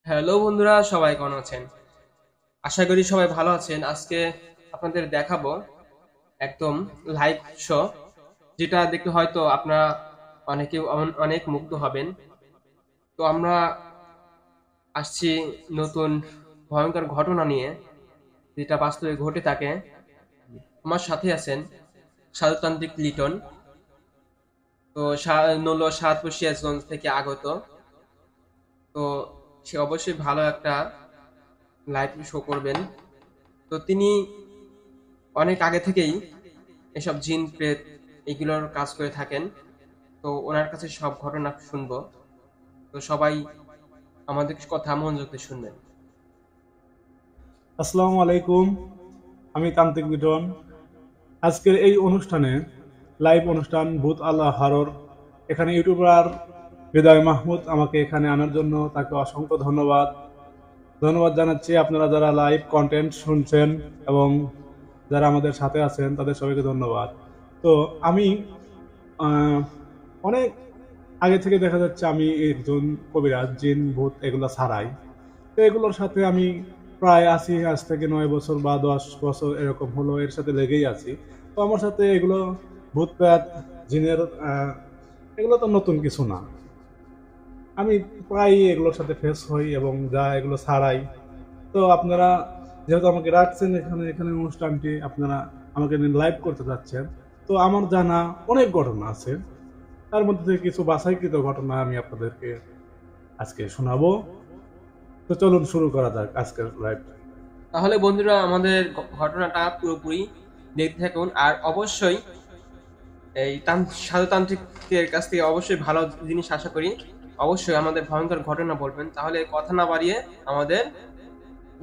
Hello বন্ধুরা, সবাই কেমন আছেন? আশা করি সবাই ভালো আছেন। আজকে আপনাদের দেখাবো একদম লাইভ শো, যেটা দেখে হয়তো আপনারা অনেকে অনেক মুগ্ধ হবেন। তো আমরা আসছি নতুন ভয়ঙ্কর ঘটনা নিয়ে, যেটা বাস্তবে ঘটে থাকে। আমার সাথে আছেন সাধুতান্ত্রিক লিটন। তো নলো সাতপুর সিরাজগঞ্জ থেকে আগত। তো সে অবশ্যই ভালো একটা লাইভ শো করবেন। তো তিনি অনেক আগে থেকেই এসব জিন প্রেত এগুলোর কাজ করে থাকেন। তো ওনার কাছে সব ঘটনা শুনবো। তো সবাই আমাদের কথা মনোযোগ দিয়ে শুনবেন। আসসালামু আলাইকুম। আমি তান্ত্রিক বিটন। আজকের এই অনুষ্ঠানে লাইভ অনুষ্ঠান ভূত আল্লাহ হারর, এখানে ইউটিউবার হৃদয় মাহমুদ আমাকে এখানে আনার জন্য তাকে অসংখ্য ধন্যবাদ ধন্যবাদ জানাচ্ছি। আপনারা যারা লাইভ কন্টেন্ট শুনছেন এবং যারা আমাদের সাথে আছেন তাদের সবাইকে ধন্যবাদ। তো আমি আহ, অনেক আগে থেকে দেখা যাচ্ছে আমি একজন কবিরাজ, জিন ভূত এগুলো ছাড়াই। তো এগুলোর সাথে আমি প্রায় আছি, আজ থেকে 9 বছর বা 10 বছর এরকম হলো এর সাথে লেগেই আছি। তো আমার সাথে এগুলো ভূত প্রেত জিনের এগুলো তো নতুন কিছু না। আমি প্রায় এগুলোর সাথে ফেস হই এবং যা এগুলো ছাড়াই। তো আপনারা যেহেতু আমাকে রাখছেন এখানে এখানে অনুষ্ঠানটি আপনারা আমাকে লাইভ করতে যাচ্ছেন, তো আমার জানা অনেক ঘটনা আছে। তার মধ্যে থেকে কিছু বাছাইকৃত ঘটনা আমি আপনাদেরকে আজকে শোনাবো। তো চলুন শুরু করা যাক আজকের লাইভটা। তাহলে বন্ধুরা, আমাদের ঘটনাটা পুরোপুরি দেখতে থাকুন। আর অবশ্যই এই সাধুতান্ত্রিকের কাছ থেকে অবশ্যই ভালো জিনিস আশা করি। অবশ্যই আমাদের ভয়ঙ্কর ঘটনা বলবেন। তাহলে কথা না বাড়িয়ে আমাদের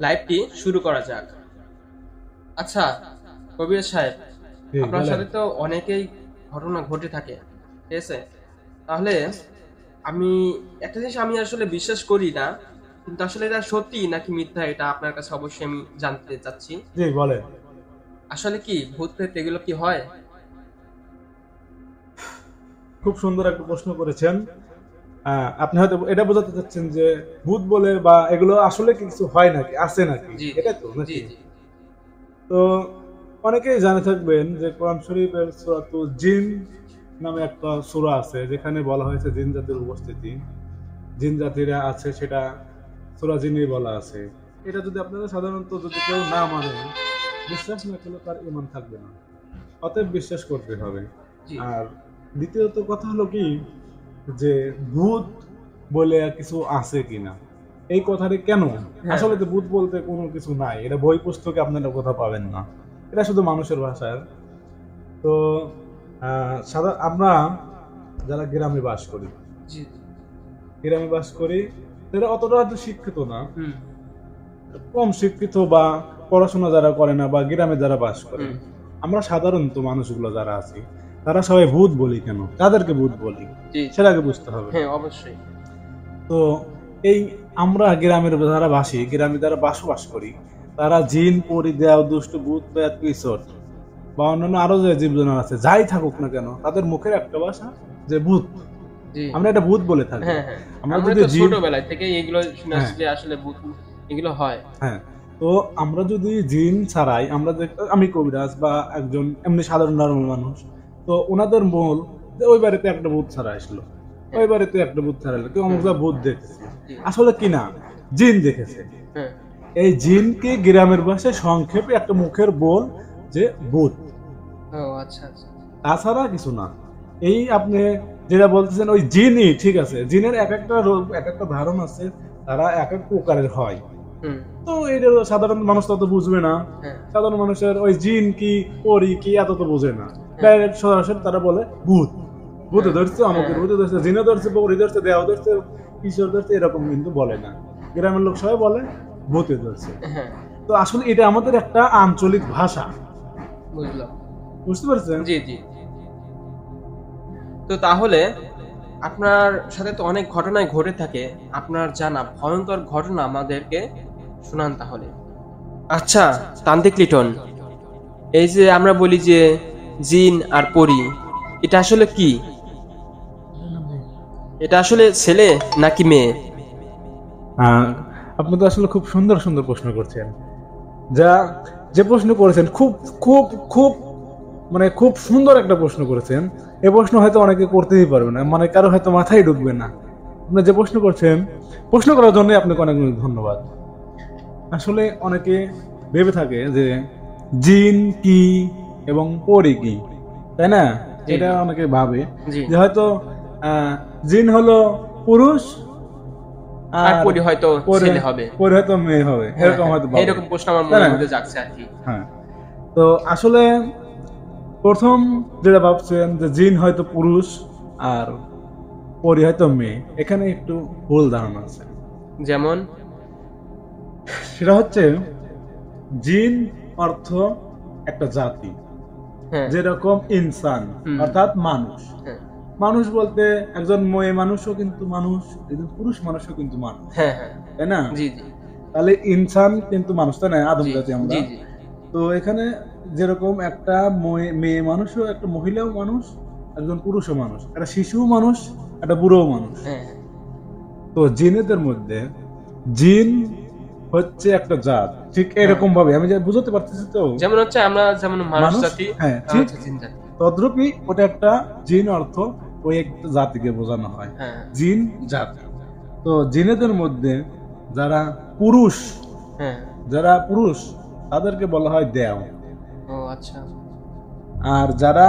লাইভটি শুরু করা যাক। আচ্ছা কবির সাহেব, জি আপনার বলেন। সাথে তো অনেকেই ঘটনা ঘটে থাকে, ঠিক আছে? তাহলে আমি একটা জিনিস আমি আসলে বিশ্বাস করি না, কিন্তু আসলে এটা সত্যি নাকি মিথ্যা এটা আপনার কাছে অবশ্যই আমি জানতে চাচ্ছি। জি বলেন। আসলে কি ভূত প্রেত এগুলো কি হয়? খুব সুন্দর একটা প্রশ্ন করেছেন। আপনি হয়তো এটা বোঝাতে চাচ্ছেন যে ভূত বলে বা এগুলো আসলে কি কিছু হয় নাকি, আছে নাকি, জি জি এটা তো জি নাকি? জি। তো অনেকেই জানে থাকবেন যে কোরআন শরীফের সূরাতুল জিন নামে একটা সূরা আছে, যেখানে বলা হয়েছে জিন জাতির উপস্থিতি, জিন জাতিরা আছে, সেটা সূরা জিনেই বলা আছে। এটা যদি আপনারা সাধারণত যদি কেউ না মানে, বিশ্বাস না করলে তার ঈমান থাকবে না। অতএব বিশ্বাস করতে হবে। জি। আর দ্বিতীয়ত কথা হলো কি, যে ভূত বলে কিছু আছে কিনা, এই কথাটি কেন? হ্যাঁ আসলে হ্যাঁ। তো ভূত বলতে কোনো কিছু নাই, এটা বই পুস্তকে আপনারা কোথাও পাবেন না। এটা শুধু মানুষের ভাষায়। তো আমরা যারা গ্রামে বাস করি, জি জি। গ্রামে বাস করি, তারা অতটা হয়তো শিক্ষিত না, হুম কম শিক্ষিত বা পড়াশোনা যারা করে না বা গ্রামে যারা বাস করে, হুম। আমরা সাধারণত মানুষগুলো যারা আছি তারা সবাই ভূত বলি কেন, তাদেরকে ভূত বলি জি জি। সেটাকে বুঝতে হবে। হ্যাঁ অবশ্যই। তো এই আমরা গ্রামের যারা বাসি, গ্রামে যারা বসবাস করি, তারা জিন পরি দেও দুষ্ট ভূত প্রেত পিছট বা অন্যান্য আরো যে জীবজন্তু আছে যাই থাকুক না কেন, তাদের মুখের একটা ভাষা যে ভূত। জি। আমরা এটা ভূত বলে থাকি। হ্যাঁ হ্যাঁ। আমরা আমরা যদি তো জিন, ছোটবেলায় থেকেই এগুলো শুনে হ্যাঁ আসছি যে আসলে ভূত এগুলো হয়। হ্যাঁ, তো আমরা যদি জিন ছাড়াই আমরা আমি কবিরাজ বা একজন এমনি সাধারণ নরমাল মানুষ, তো ওনাদের মূল যে ওই বাড়িতে একটা ভূত ছাড়া আসলো, হ্যাঁ। ওই বাড়িতে একটা ভূত ছাড়া এলো, কেউ হুম। অমুক ভূত দেখেছে। জি। আসলে কি না, জিন দেখেছে। হ্যাঁ। এই জিনকে গ্রামের ভাষায় সংক্ষেপে একটা মুখের বল যে ভূত, ও আচ্ছা আচ্ছা। তাছাড়া কিছু না। এই আপনি যেটা বলতেছেন ওই জিনই ঠিক আছে, জিনের এক একটা রোগ এক একটা ধারণ আছে, তারা এক এক প্রকারের হয়। হুম। তো এটা সাধারণ মানুষ তত বুঝবে না। হ্যাঁ সাধারণ মানুষের ওই জিন কি পরি কি এত তো বোঝে না। হ্যাঁ ডাইরেক্ট সরাসরি তারা বলে ভূত, ভূতে হ্যাঁ ধরছে, হ্যাঁ আমাকে ভূতে ধরছে, জিনে ধরছে, পরি ধরছে, দেহ ধরছে, ঈশ্বর ধরছে, এরকম কিন্তু বলে না। গ্রামের লোক সবাই বলে ভূতে ধরছে। হ্যাঁ। তো আসলে এটা আমাদের একটা আঞ্চলিক ভাষা, বুঝলাম। বুঝতে পারছেন? জি জি। তো তাহলে আপনার সাথে তো অনেক ঘটনাই ঘটে থাকে। আপনার জানা ভয়ঙ্কর ঘটনা আমাদেরকে শোনান তাহলে। আচ্ছা তান্ত্রিক লিটন, এই যে আমরা বলি যে জিন আর পরি, এটা আসলে কি? এটা আসলে ছেলে নাকি মেয়ে? আপনি তো আসলে খুব সুন্দর সুন্দর প্রশ্ন করছেন। যা যে প্রশ্ন করেছেন খুব খুব খুব মানে খুব সুন্দর একটা প্রশ্ন করেছেন। এই প্রশ্ন হয়তো অনেকে করতেই পারবে না, মানে কারো হয়তো মাথায় ঢুকবে না। আপনি যে প্রশ্ন করছেন, প্রশ্ন করার জন্য আপনাকে অনেক অনেক ধন্যবাদ। আসলে অনেকে ভেবে থাকে যে জিন কি এবং পরি কি, তাই না? জি, এটা জি। অনেকে ভাবে জি। যে হয়তো জিন হলো পুরুষ আর আর পরি হয়তো পরে ছেলে হবে। পরে হয়তো মেয়ে হবে, হ্যাঁ, এরকম হ্যাঁ। হয়তো ভাবে, এরকম প্রশ্ন আমার তাই মনের না? মধ্যে জাগছে আরকি। হ্যাঁ। তো আসলে প্রথম যেটা ভাবছেন যে জিন হয়তো পুরুষ আর পরি হয়তো মেয়ে, এখানে একটু ভুল ধারণা আছে। যেমন? সেটা হচ্ছে জিন অর্থ একটা জাতি, হ্যাঁ। যেরকম ইনসান হুম। অর্থাৎ মানুষ। হ্যাঁ। মানুষ বলতে একজন মেয়ে মানুষও কিন্তু মানুষ, একজন পুরুষ মানুষও কিন্তু মানুষ, হ্যাঁ, হ্যাঁ। তাই না? জি, জি। তাহলে ইনসান কিন্তু মানুষ, তাই না? আদম জি, জাতি আমরা। জি, জি। তো এখানে যেরকম একটা মেয়ে মানুষও, একটা মহিলাও মানুষ, একজন পুরুষও মানুষ, একটা শিশুও মানুষ, একটা বুড়োও মানুষ। হ্যাঁ, হ্যাঁ। তো জিনেদের মধ্যে জিন হচ্ছে একটা জাত, ঠিক হ্যাঁ। এরকম ভাবে আমি যা বুঝতে পারতেছি তো। যেমন হচ্ছে আমরা যেমন মানুষ মানুষ, জাতি, হ্যাঁ আর ঠিক হচ্ছে জিন জাতি। তদ্রূপই ওটা একটা জিন অর্থ ওই একটা জাতিকে বোঝানো হয়, হ্যাঁ, জিন জাতি। তো জিনেদের মধ্যে যারা পুরুষ, হ্যাঁ। যারা পুরুষ তাদেরকে বলা হয় দেও। ও আচ্ছা। আর যারা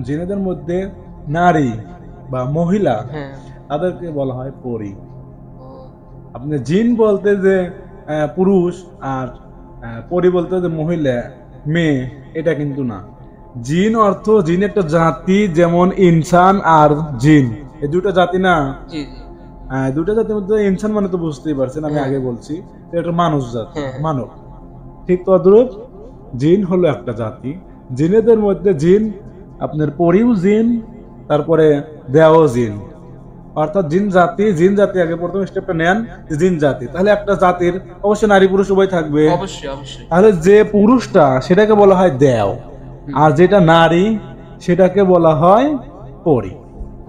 জিনেদের মধ্যে নারী বা মহিলা, হ্যাঁ। তাদেরকে বলা হয় পরী। ও আপনি জিন বলতে যে পুরুষ আর পরী বলতে যে মহিলা মেয়ে, এটা কিন্তু না। জিন অর্থ জিন একটা জাতি, যেমন ইনসান আর জিন, এই দুটো জাতি না। জি, জি। দুটো জাতির মধ্যে ইনসান মানে তো বুঝতেই পারছেন, আমি হ্যাঁ। আগে বলছি এটা মানুষ জাতি, হ্যাঁ, হ্যাঁ। মানব। ঠিক তদ্রূপ জিন হলো একটা জাতি। জিনেদের মধ্যে জিন আপনার পরিও জিন, তারপরে দেও জিন, অর্থাৎ জিন জাতি। জিন জাতি আগে প্রথম স্টেপটা নেন যে জিন জাতি, তাহলে একটা জাতির অবশ্যই নারী পুরুষ উভয় থাকবে। অবশ্যই, অবশ্যই। তাহলে যে পুরুষটা সেটাকে বলা হয় দেও, আর যেটা নারী সেটাকে বলা হয় পরি।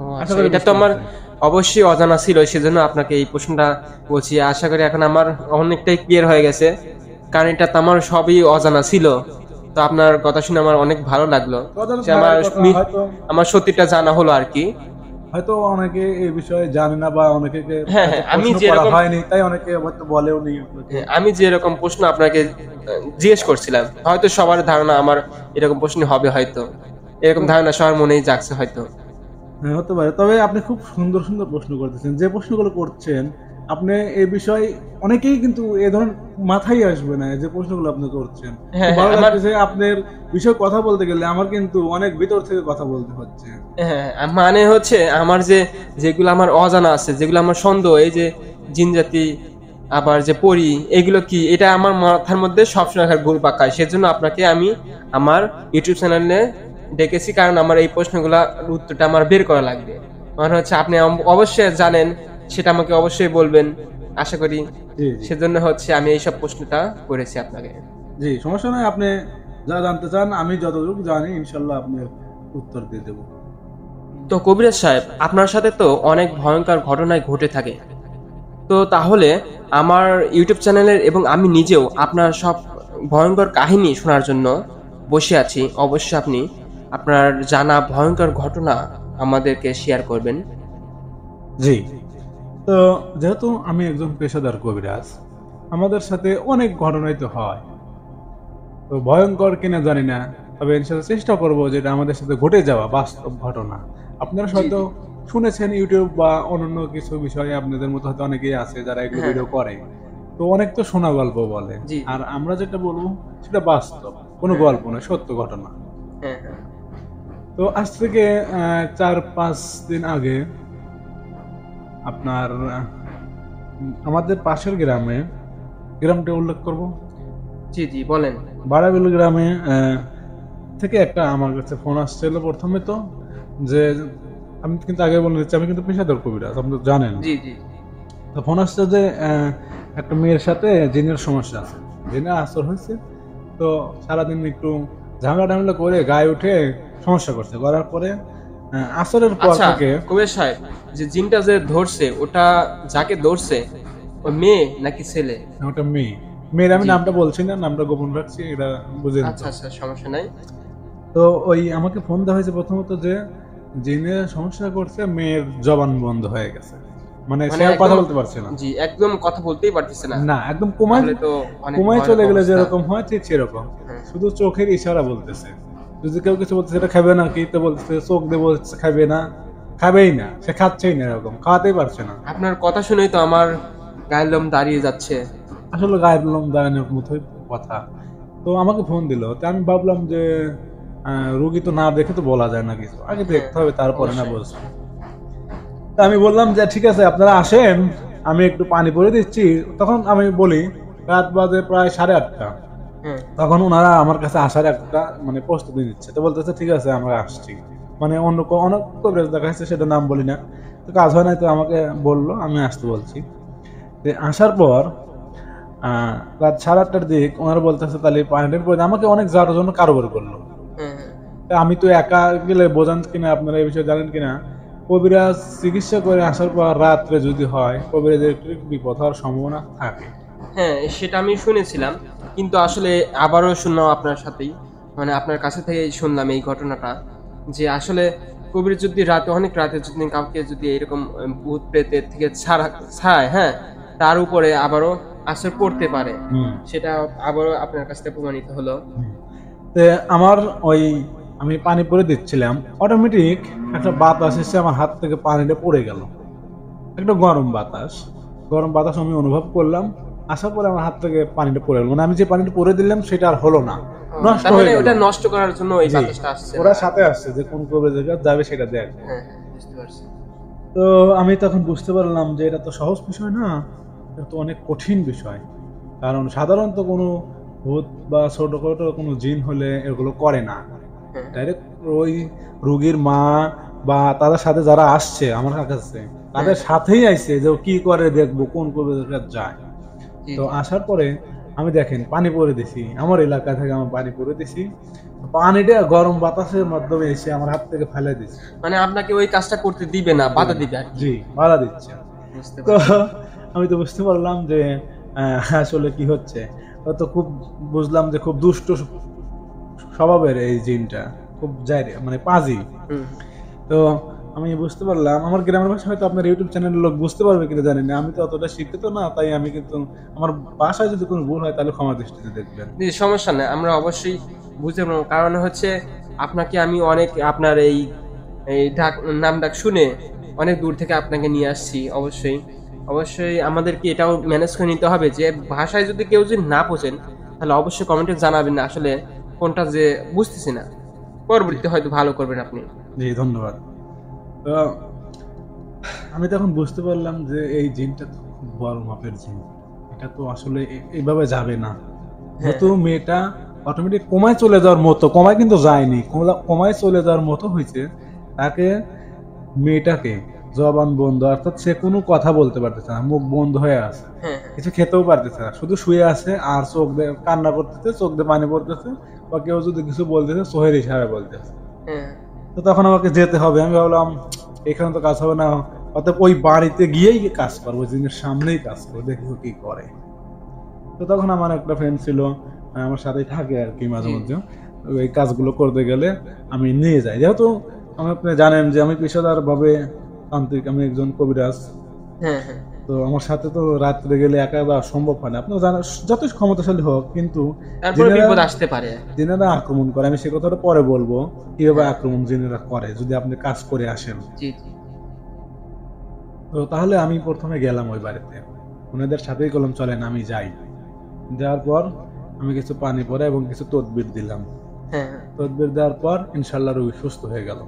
ও আশা আচ্ছা, করি এটা তো বুঝতে আমার পারছেন। অবশ্যই অজানা ছিল, সেজন্য আপনাকে এই প্রশ্নটা বলছি। আশা করি এখন আমার অনেকটাই ক্লিয়ার হয়ে গেছে, কারণ এটা তো আমার সবই অজানা ছিল। তো আপনার কথা শুনে আমার অনেক ভালো লাগলো কথাটা যে থাকার কথা, হয়তো আমার সত্যিটা জানা হলো আর কি। হয়তো অনেকে এই বিষয়ে জানে না, বা অনেকে হ্যাঁ, হ্যাঁ, আমি প্রশ্ন করা যেরকম হয়নি, তাই অনেকে হয়তো বলেও নি আপনাকে। হ্যাঁ, আমি যে এরকম প্রশ্ন আপনাকে জিজ্ঞেস করছিলাম, হয়তো সবার ধারণা আমার এরকম প্রশ্ন হবে, হয়তো এরকম ধারণা সবার মনেই জাগছে হয়তো। হ্যাঁ, হতে পারে। তবে আপনি খুব সুন্দর সুন্দর প্রশ্ন করতেছেন, যে প্রশ্নগুলো করছেন আপনি এই বিষয়ে অনেকেই কিন্তু এ ধরনের মাথায় আসবে না যে প্রশ্নগুলো আপনি করছেন। হ্যাঁ, খুব হ্যাঁ, ভালো আমার লাগতেছে আপনার বিষয়ে কথা বলতে গেলে, আমার কিন্তু অনেক ভিতর থেকে কথা বলতে হচ্ছে। হ্যাঁ, মানে হচ্ছে আমার যেগুলো আমার অজানা আছে, যেগুলো আমার সন্দেহ, এই যে জিন জাতি আবার যে পড়ি, এগুলো কি, এটা আমার মাথার মধ্যে সবসময় ঘুরপাক খায়। সেজন্য আপনাকে আমি আমার ইউটিউব চ্যানেলে ডেকেছি, কারণ আমার এই প্রশ্নগুলোর উত্তরটা আমার বের করা লাগবে। মানে হচ্ছে আপনি অবশ্যই জানেন, সেটা আমাকে অবশ্যই বলবেন আশা করি। জি জি সেজন্য হচ্ছে আমি এইসব প্রশ্নটা করেছি আপনাকে। জি, সমস্যা নয়। আপনি যা জানতে চান, আমি যতটুকু জানি ইনশাল্লাহ আপনার উত্তর দিয়ে দেবো। তো কবিরাজ সাহেব, আপনার সাথে তো অনেক ভয়ঙ্কর ঘটনাই ঘটে থাকে। তো তাহলে আমার ইউটিউব চ্যানেলের এবং আমি নিজেও আপনার সব ভয়ঙ্কর কাহিনী শোনার জন্য বসে আছি। অবশ্যই আপনি আপনার জানা ভয়ঙ্কর ঘটনা আমাদেরকে শেয়ার করবেন। জি, তো যেহেতু আমি একজন পেশাদার কবিরাজ, আমাদের সাথে অনেক ঘটনাই তো হয়। তো ভয়ঙ্কর কিনা জানি না, তবে ইনশাল্লাহ চেষ্টা করবো যেটা আমাদের সাথে ঘটে যাওয়া বাস্তব ঘটনা। আপনারা জি, হয়তো জি। শুনেছেন ইউটিউব বা অন্যান্য কিছু বিষয়ে, আপনাদের মতো হয়তো অনেকেই আছে যারা এগুলো হ্যাঁ, ভিডিও করে। তো অনেক তো শোনা গল্প বলে, জি, জি। আর আমরা যেটা বলবো সেটা বাস্তব, কোনো হ্যাঁ, গল্প নয়, সত্য ঘটনা। হ্যাঁ, হ্যাঁ। তো আজ থেকে 4-5 দিন আগে আপনার আমাদের পাশের গ্রামে, গ্রামটা উল্লেখ করব, জি, জি, বলেন। বাড়াবিল গ্রামে থেকে একটা আমার কাছে ফোন আসছিল প্রথমে। তো যে আমি কিন্তু আগে বলে দিচ্ছি, আমি কিন্তু পেশাদার কবিরাজ, আপনি তো জানেন। জি, জি। তো ফোন আসছে যে একটা মেয়ের সাথে জিনের সমস্যা আছে, জিনের আসর হয়েছে। তো সারাদিন একটু ঝামেলা টামেলা করে গায়ে উঠে সমস্যা করছে, করার পরে আসরের পর আচ্ছা থেকে। কবির সাহেব, যে জিনটা যে ধরছে, ওটা যাকে ধরছে ও মেয়ে নাকি ছেলে? ওটা মেয়ে। মেয়ের আমি জি। নামটা বলছি না, নামটা গোপন রাখছি, এটা বুঝেন আচ্ছা তো। আচ্ছা, সমস্যা নাই। তো ওই আমাকে ফোন দেওয়া হয়েছে প্রথমত যে জিনের সমস্যা করছে, মেয়ের জবান বন্ধ হয়ে গেছে, মানে সে মানে আর কথা একদম, বলতে পারছে না। জি একদম কথা বলতেই পারতেছে না। না, একদম কোমায়, তাহলে তো অনেক কোমায় ভয়ানক চলে গেলে অবস্থা। যেরকম হয় ঠিক সেরকম। হ্যাঁ। শুধু চোখের ইশারা বলতেছে, যদি কেউ কিছু বলতেছে এটা খাবে না কি, তো বলতেছে চোখ দিয়ে বলছে খাবে না, খাবেই না, সে খাচ্ছেই না, এরকম খাওয়াতেই পারছে না। আপনার কথা শুনেই তো আমার গায়ের লোম দাঁড়িয়ে যাচ্ছে। আসলে গায়ের লোম দাঁড়ানোর মতোই কথা। তো আমাকে ফোন দিল, তো আমি ভাবলাম যে রুগী তো না দেখে তো বলা যায় না কিছু, আগে হ্যাঁ, দেখতে হবে তারপরে না অবশ্যই। বলছি। তা আমি বললাম যে ঠিক আছে আপনারা আসেন, আমি একটু পানি পরে দিচ্ছি। তখন আমি বলি রাত বাজে প্রায় 8:30। হ্যাঁ। তখন ওনারা আমার কাছে আসার একটা মানে প্রস্তুতি নিচ্ছে, তো বলতেছে ঠিক আছে আমরা আসছি। মানে অন্য অনেক কবিরাজ দেখা যাচ্ছে, সেটা নাম বলি না, তো কাজ হয় নাই, তো আমাকে বললো, আমি আসতে বলছি। তো আসার পর আহ রাত 8:30টার দিক ওনারা বলতেছে তাহলে পানিটার পরে আমাকে অনেক যাওয়ার জন্য কারবার করলো। হ্যাঁ, হ্যাঁ। তা আমি তো একা গেলে বোঝান কিনা, আপনারা এই বিষয়ে জানেন কিনা, কবিরাজ চিকিৎসা করে আসার পর রাত্রে যদি হয়, কবিরাজের একটু বিপদ হওয়ার সম্ভাবনা থাকে। হ্যাঁ, সেটা আমি শুনেছিলাম। কিন্তু আসলে আবারও শুনলাম আপনার সাথেই, মানে আপনার কাছে থেকেই শুনলাম এই ঘটনাটা, যে আসলে কবির যদি রাতে, অনেক রাতে যদি কাউকে যদি এরকম ভূত প্রেতের থেকে ছাড়ায়, হ্যাঁ, তার উপরে আবারও আসর পড়তে পারে। হুম। সেটা আবারও আপনার কাছ থেকে প্রমাণিত হলো। হুম। তো আমার ওই আমি পানি পরে দিচ্ছিলাম, অটোমেটিক একটা বাতাস এসে আমার হাত থেকে পানিটা পড়ে গেল, একটা গরম বাতাস। গরম বাতাস আমি অনুভব করলাম, আসার পরে আমার হাত থেকে পানিটা পড়ে গেল, মানে আমি যে পানিটা পরে দিলাম সেটা আর হলো না, নষ্ট তার মানে হয়ে গেল। ওটা নষ্ট করার জন্য এই জি, বাতাসটা আসছে ওরা না। সাথে আসছে যে কোন কবিরাজের কাছে যাবে সেটা দেখ। হ্যাঁ, হ্যাঁ, বুঝতে পারছি। তো আমি তখন বুঝতে পারলাম যে এটা তো সহজ বিষয় না, এটা তো অনেক কঠিন বিষয়। কারণ সাধারণত কোনো ভূত বা ছোটখাটো কোনো জিন হলে এগুলো করে না, হ্যাঁ, ডাইরেক্ট ওই রোগীর মা বা তাদের সাথে যারা আসছে আমার কাছে, হ্যাঁ, তাদের সাথেই আইছে যে ও কি করে দেখবো কোন কবিরাজের কাছে যায়। জি, তো জি। আসার পরে আমি দেখেন পানি পরে দিছি, আমার এলাকা থেকে আমি পানি পরে দিছি, পানিটা গরম বাতাসের মাধ্যমে এসে আমার হাত থেকে ফেলে দিছে। মানে আপনাকে ওই কাজটা করতে দিবে না, বাধা দিবে আর কি। জি, বাধা দিচ্ছে। বুঝতে তো পারছি। আমি তো বুঝতে পারলাম যে আসলে কি হচ্ছে। তো খুব বুঝলাম যে খুব দুষ্ট স্বভাবের এই জিনটা, খুব মানে পাজি। হুম। তো আমি বুঝতে পারলাম, আমার গ্রামের ভাষা হয়তো আপনার ইউটিউব চ্যানেলের লোক বুঝতে পারবে কিনা জানি না, আমি তো অতটা শিক্ষিত না, তাই আমি কিন্তু আমার ভাষায় যদি কোনো ভুল হয় তাহলে ক্ষমা দৃষ্টিতে দেখবেন। জি, সমস্যা নাই। আমরা অবশ্যই বুঝতে পারবো। কারণ হচ্ছে আপনাকে আমি অনেক আপনার এই এই ডাক নাম ডাক শুনে অনেক দূর থেকে আপনাকে নিয়ে আসছি। অবশ্যই, অবশ্যই আমাদেরকে এটাও ম্যানেজ করে নিতে হবে যে ভাষায় যদি কেউ যদি না বোঝেন, তাহলে অবশ্যই কমেন্টে জানাবেন না আসলে কোনটা যে বুঝতেছি না। পরবর্তীতে হয়তো ভালো করবেন আপনি। জি, ধন্যবাদ। তো আমি তখন বুঝতে পারলাম যে এই জিনটা তো খুব বড় মাপের জিন, এটা তো আসলে এইভাবে যাবে না। হ্যাঁ, যেহেতু মেয়েটা অটোমেটিক কোমায় চলে যাওয়ার মতো, কোমায় কিন্তু যায়নি, কোমায় চলে যাওয়ার মতো হয়েছে, তাকে, মেয়েটাকে জবান বন্ধ, অর্থাৎ সে কোনো কথা বলতে পারতেছে না, মুখ বন্ধ হয়ে আছে, হ্যাঁ, কিছু খেতেও পারতেছে না, শুধু শুয়ে আছে আর চোখ দিয়ে কান্না করতেছে, চোখ দিয়ে পানি পড়তেছে, বা কেউ যদি কিছু বলতেছে চোখের ইশারায় বলতেছে। হ্যাঁ, তো তখন আমাকে যেতে হবে, আমি ভাবলাম এখানে তো কাজ হবে না, অর্থাৎ ওই বাড়িতে গিয়েই কাজ করবো, জিনের সামনেই কাজ করবো, দেখি ও কি করে। তো তখন আমার একটা ফ্রেন্ড ছিল, আমার সাথেই থাকে আর কি মাঝে জি, মধ্যে, এই কাজগুলো করতে গেলে আমি নিয়ে যাই, যেহেতু আপনি জানেন যে আমি পেশাদার ভাবে তান্ত্রিক, আমি একজন কবিরাজ। হ্যাঁ, হ্যাঁ। তো আমার সাথে তো রাত্রে গেলে একা যাওয়া সম্ভব হয় না, আপনারা জানেন, যতই ক্ষমতাশালী হোক কিন্তু তারপরে জিনেরা, বিপদ আসতে পারে। জিনেরা আক্রমণ করে, আমি সে কথাটা পরে বলবো কিভাবে হ্যাঁ, আক্রমণ জিনেরা করে যদি আপনি কাজ করে আসেন। জি, জি। তো তাহলে আমি প্রথমে গেলাম ওই বাড়িতে, ওনাদের সাথেই বললাম চলেন আমি যাই। যাওয়ার পর আমি কিছু পানি পরে এবং কিছু তদবির দিলাম। হ্যাঁ, হ্যাঁ। তদবির দেওয়ার পর ইনশাল্লাহ রোগী সুস্থ হয়ে গেল।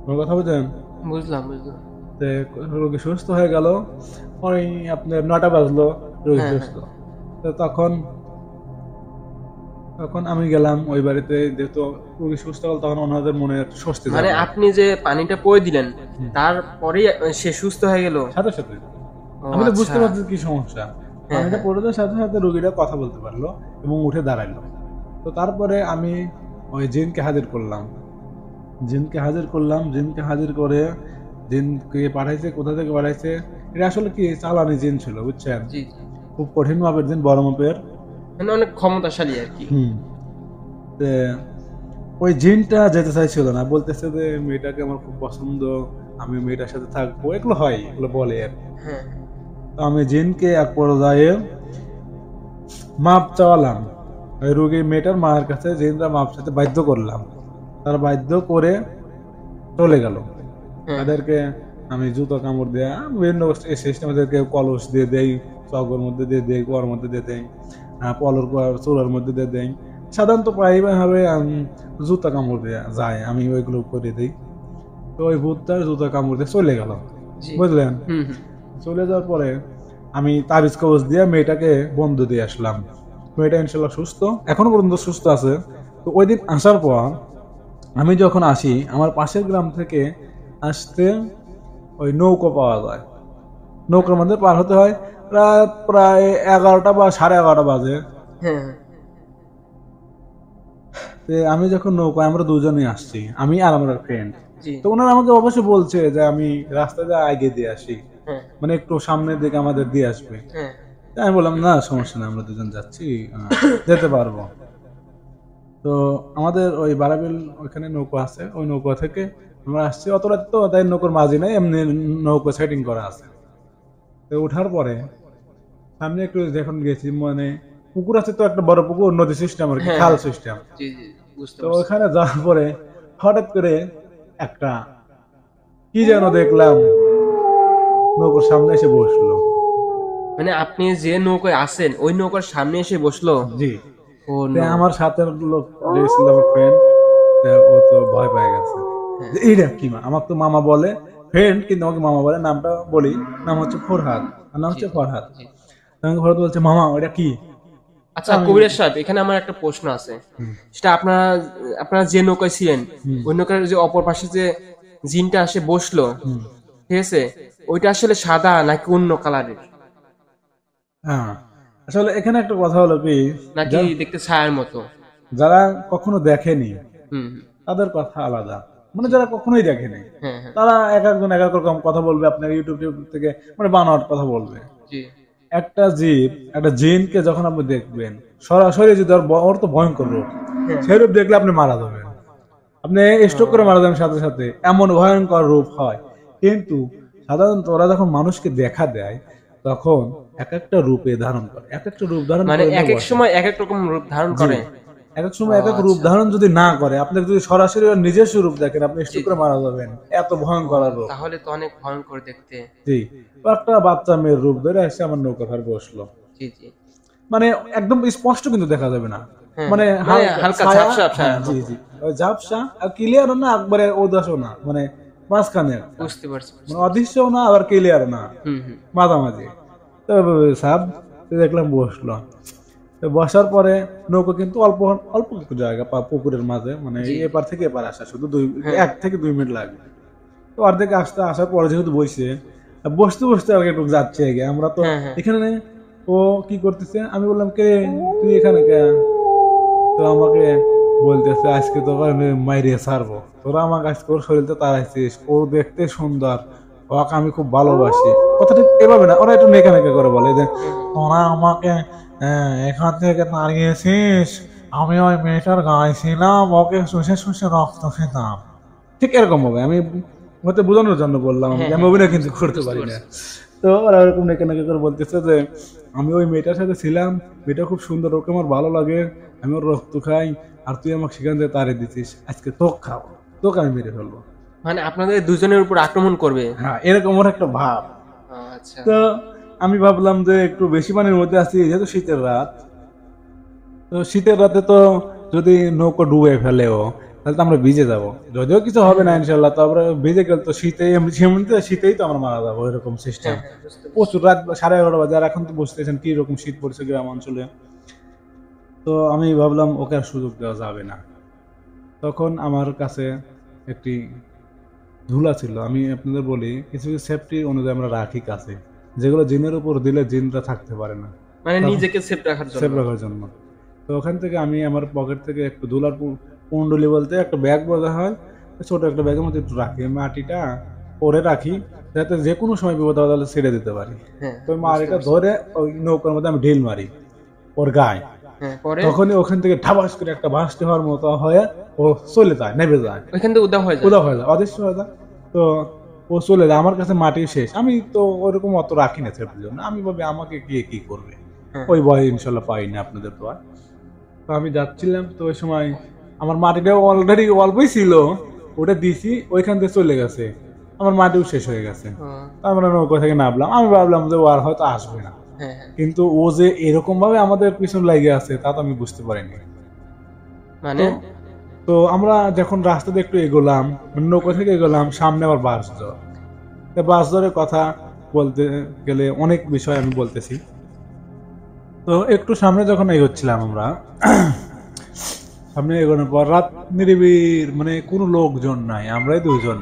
আমার কথা বুঝলেন? বুঝলাম, বুঝলাম। যে রোগী সুস্থ হয়ে গেল, ওই আপনার 9টা বাজলো, রোগী হ্যাঁ, হ্যাঁ। সুস্থ। তো তখন তখন আমি গেলাম ওই বাড়িতে, যেহেতু রোগী সুস্থ হল তখন ওনাদের মনে একটা স্বস্তি মানে জাগলো। আপনি যে পানিটা পয়ে দিলেন, হুম। তারপরেই সে সুস্থ হয়ে গেল? সাথে সাথে ও আমি তো বুঝতে আচ্ছা। পারছি কি সমস্যা। হ্যাঁ, পানিটা হ্যাঁ। পড়ে দেওয়ার সাথে সাথে রোগীরা কথা বলতে পারলো এবং উঠে দাঁড়াইলো। তো তারপরে আমি ওই জিনকে হাজির করলাম, জিনকে হাজির করে জিনকে পাঠাইছে, কোথা থেকে পাঠাইছে এটা আসলে কি চালানি জিন ছিল, বুঝছেন? জি জি, খুব কঠিন মাপের জিন, বড় মাপের। মানে অনেক ক্ষমতাশালী আর কি। হুম। তে ওই জিনটা যেতে চাইছিল না, বলতেছে যে মেয়েটাকে আমার খুব পছন্দ, আমি মেয়েটার সাথে থাকবো, এগুলো হয়, এগুলো বলে আর কি। হ্যাঁ তো আমি জিনকে এক পর্যায়ে মাপ চাওয়ালাম, ওই রোগী মেয়েটার মায়ের কাছে জিনরা মাপ চাইতে বাধ্য করলাম। তারা বাধ্য করে চলে গেল। হ্যাঁ তাদেরকে আমি জুতো কামড় দেয়া বিভিন্ন সিস্টেমদেরকে কলস দিয়ে দেই, চগর মধ্যে দিয়ে দেই, কুয়ার মধ্যে দিয়ে দেই, পলর চোরার মধ্যে দিয়ে দেই। সাধারণত প্রায়ভাবে জুতা কামড় দেয়া যায়, আমি ওইগুলো করে দিই। তো ওই ভূতটার জুতা কামড় দিয়ে চলে গেল, জি, বুঝলেন? হুম হুম, চলে যাওয়ার পরে আমি তাবিজ কবজ দিয়ে মেয়েটাকে বন্ধু দিয়ে আসলাম। মেয়েটা ইনশাল্লাহ সুস্থ, এখনো পর্যন্ত সুস্থ আছে। তো ওই দিন আসার পর আমি যখন আসি, আমার পাশের গ্রাম থেকে আসতে ওই নৌকো পাওয়া যায়, নৌকার মধ্যে পার হতে হয়। রাত প্রায় 11টা বা 11:30 বাজে। হ্যাঁ হ্যাঁ, তো আমি যখন নৌকায়, আমরা দুজনেই আসছি, আমি আর আমার ফ্রেন্ড। জি, তো ওনারা আমাকে অবশ্যই বলছে যে আমি রাস্তাতে আগে দিয়ে আসি, হ্যাঁ মানে একটু সামনের দিকে আমাদের দিয়ে আসবে। হ্যাঁ, তো আমি বললাম না সমস্যা নেই, আমরা দুজন যাচ্ছি, যেতে পারবো। তো আমাদের ওই বারাবিল ওইখানে নৌকা আছে, ওই নৌকা থেকে আমরা আসছি। অত রাত তো তাই নৌকার মাঝি নাই, এমনি নৌকা সেটিং করা আছে। তো ওঠার পরে সামনে একটু যখন গেছি, মানে পুকুর আছে, তো একটা বড় পুকুর, নদী সিস্টেম আর কি, হ্যাঁ খাল হ্যাঁ, সিস্টেম। জি জি, বুঝতে তো পারছি। ওখানে যাওয়ার পরে হঠাৎ করে একটা কি যেন দেখলাম নৌকার সামনে এসে বসলো। মানে আপনি যে নৌকায় আছেন ওই নৌকার সামনে এসে বসলো? জি। ও তো নো, আমার সাথে লোক যে ছিল, আমার ফ্রেন্ড, ও তো ভয় পেয়ে গেছে হ্যাঁ, যে এইটা কি মা, আমার তো মামা বলে, ফ্রেন্ড কিন্তু আমাকে মামা বলে, নামটা বলি, নাম হচ্ছে ফরহাদ, আর নাম জি হচ্ছে জি ফরহাদ। জি। আমাকে ফরহাদ বলছে মামা ওটা কি। তো আচ্ছা আমি কবিরাজ সাহেব, এখানে আমার একটা প্রশ্ন আছে। হুম সেটা আপনারা আপনারা যে নৌকায় ছিলেন, হুম ওই নৌকার যে অপর পাশে যে জিনটা আসে বসলো, হুম ঠিক আছে, ওইটা আসলে সাদা নাকি অন্য কালারের, হ্যাঁ, আসলে এখানে একটা কথা হলো কি, নাকি যারা দেখতে ছায়ার মতো? যারা কখনো দেখেনি হুম হুম, তাদের কথা আলাদা, মানে জি, যারা কখনোই দেখেনি হ্যাঁ হ্যাঁ, তারা এক একজন এক এক রকম কথা বলবে, আপনার ইউটিউব টিউব থেকে মানে বানোয়াট কথা বলবে। জি, একটা জীব, একটা জিনকে যখন আপনি দেখবেন সরাসরি, যদি ওর তো ভয়ঙ্কর রূপ, হ্যাঁ, সেই রূপ দেখলে আপনি মারা যাবেন, আপনি স্ট্রোক করে মারা যাবেন সাথে সাথে, এমন ভয়ঙ্কর রূপ হয়। কিন্তু সাধারণত ওরা যখন মানুষকে দেখা দেয়, তখন এক একটা রূপে ধারণ করে, এক একটা রূপ ধারণ মানে করে না এক এক বসে। সময় এক এক রকম রূপ ধারণ জি, করে। এক এক ও সময় এক এক রূপ আচ্ছা, ধারণ যদি না করে, আপনি যদি সরাসরি ওর নিজস্ব রূপ দেখেন, আপনি জি স্ট্রোক করে জি, মারা যাবেন, এত ও ভয়ঙ্কর রূপ। তাহলে তো অনেক ভয়ঙ্কর দেখতে। জি। ও একটা বাচ্চা মেয়ের রূপ ধরে এসে আমার নৌকা ঘর বসলো, জি জি, মানে একদম স্পষ্ট কিন্তু দেখা যাবে না, হ্যাঁ মানে হ্যাঁ, মানে হালকা হালকা ছায়া। ঝাপসা হ্যাঁ ছায়ার জি মতো। জি, ওই ঝাপসা, আর ক্লিয়ারও না একবারে ওদাসও না, মানে মাঝখানে একটা, বুঝতে পারছি মানে বুঝতে পারছি। অদৃশ্যও না আবার ক্লিয়ার না, হুম হুম, মাঝামাঝি। তো সাব দেখলাম বসলো। তো বসার পরে নৌকা কিন্তু অল্প অল্প একটু জায়গা পুকুরের মাঝে, মানে জি, এপার থেকে এপার আসা শুধু হ্যাঁ, 1 থেকে 2 মিনিট লাগবে। তো অর্ধেক আসার পরে যেহেতু বসে, বসতে বসতে আর কি একটু যাচ্ছে আগে, আমরা তো হ্যাঁ, হ্যাঁ, এখানে। ও কি করতেছে, আমি বললাম কে, তুই এখানে কে। তো আমাকে বলতেছে আজকে তোকে আমি মাইরে ছাড়বো, তোরা আমার আজকে ওর শরীরটা তাড়াইছিস, ও দেখতে সুন্দর, ওকে আমি খুব ভালোবাসি। কথাটা এভাবে না, ওরা একটু নেকা নেকা করে বলে যে হুম, হুম, তোরা আমাকে এখান থেকে তাড়িয়েছিস, আমি ওই মেয়েটার গায়ে ছিলাম, ওকে শুষে শুষে রক্ত খেতাম, ঠিক এরকম হবে। আমি হয়তো বোঝানোর জন্য বললাম, আমি হ্যাঁ, আমি হ্যাঁ, অভিনয় কিন্তু করতে বুঝতে পারি না। পারছি। তো ওরা ওরকম নেকা নেকা করে বলতেছে যে আমি ওই মেয়েটার সাথে ছিলাম, মেয়েটা খুব সুন্দর, ওকে আমার ভালো লাগে, আমি ওর রক্ত খাই, আর তুই আমাকে সেখান থেকে তাড়িয়ে দিছিস, আজকে তোকে খাবো, তোকে আমি মেরে ফেলবো। মানে আপনাদের দুজনের উপর আক্রমণ করবে? হ্যাঁ, এরকম ওর একটা ভাব। ও আচ্ছা, তো আমি ভাবলাম যে একটু বেশি পানির মধ্যে আছি, যেহেতু শীতের রাত, তো শীতের রাতে তো যদি নৌকা ডুবে ফেলেও, তাহলে তো আমরা ভিজে যাব, যদিও কিছু হবে না হ্যাঁ, ইনশাল্লাহ, তো আমরা ভিজে গেলে তো শীতেই এমনিতে শীতেই তো আমরা মারা যাবো, এরকম সিস্টেম। হ্যাঁ, হ্যাঁ, বুঝতে পারছি। প্রচুর রাত 11:30 বাজে, আর এখন তো বুঝতেছেন কি রকম শীত পড়ছে গ্রাম অঞ্চলে। তো আমি ভাবলাম ওকে আর সুযোগ দেওয়া যাবে না। তখন আমার কাছে একটি ধুলা ছিল, আমি আপনাদের বলি কিছু কিছু সেফটি অনুযায়ী আমরা রাখি কাছে, যেগুলো জিনের উপর দিলে জিনরা থাকতে পারে না, মানে তখন নিজেকে সেফ রাখার সেফ জন্য? রাখার জন্য। তো ওখান থেকে আমি আমার পকেট থেকে একটু ধুলার কুণ্ডলি বলতে একটা ব্যাগ বোঝা হয়, ছোট একটা ব্যাগের মধ্যে একটু রাখি, মাটিটা পরে রাখি, যাতে যে কোনো সময় বিপদ আপদে ছেড়ে দিতে পারি। হ্যাঁ, তো ওই বুঝতে মাড়িটা পারছি। ধরে ওই নৌকার মধ্যে আমি ঢিল মারি ওর গায়ে। হ্যাঁ, পরে তখনই ওখান থেকে ঠাবাস করে একটা ভাসতে হওয়ার মতো হয়ে ও চলে যায়, নেমে যায়, ওইখান থেকে উধাও হয়ে যায়। উদা হয়ে যায়, অদৃশ্য হয়ে যায়। তো ও চলে যায়, আমার কাছে মাটি শেষ। আমি তো ওরকম অত রাখি না ছেলের জন্য, আমি ভাবি আমাকে গিয়ে কি করবে, হ্যাঁ, ওই ভয় ইনশাল্লাহ পাই না আপনাদের তো আর। তো আমি যাচ্ছিলাম, তো ওই সময় আমার মাটিটা অলরেডি অল্পই ছিল, ওটা দিছি, ওইখান থেকে চলে গেছে, আমার মাটিও শেষ হয়ে গেছে। ও, আমরা নৌকা থেকে নামলাম, আমি ভাবলাম যে ও আর হয়তো আসবে না, হ্যাঁ, হ্যাঁ। কিন্তু ও যে এরকম ভাবে আমাদের পিছন লেগে আছে তা তো আমি বুঝতে পারিনি। মানে তো তো আমরা যখন রাস্তাতে একটু এগোলাম, মানে নৌকা থেকে এগোলাম, সামনে আবার বাস ধর। তো বাস ধরের কথা বলতে গেলে অনেক বিষয় আমি বলতেছি। তো একটু সামনে যখন এগোচ্ছিলাম আমরা, সামনে এগোনোর পর রাত নিরিবির, মানে কোনো লোকজন নাই, আমরাই দুজন,